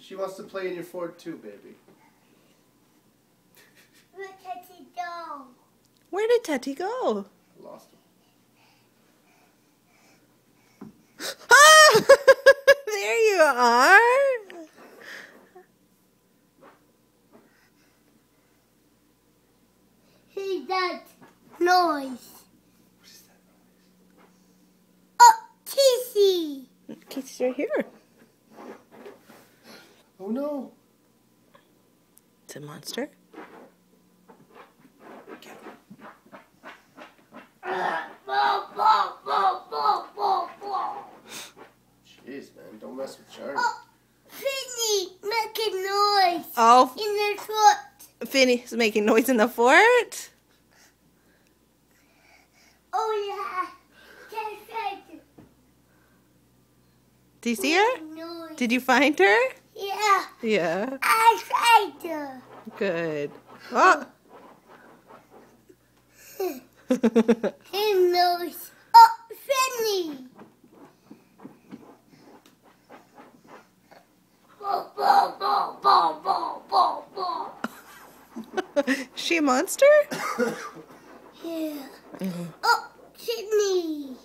She wants to play in your fort too, baby. Where did Teddy go? Where did Teddy go? Lost him. Ah! There you are. Who's that noise? What is that noise? Oh, Casey! Casey's right here. Oh no! It's a monster. Jeez, man, don't mess with Charlie. Oh, Finny, making noise Oh, in the foot. Finny's making noise in the fort. Oh yeah, that's Do you see her? noise. Did you find her? Yeah, Yeah. I tried her. Good. Oh. He knows. Oh, Finny. Bo, bo, bo, bo, bo, bo, bo. Is she a monster? Yeah. Oh, Sydney.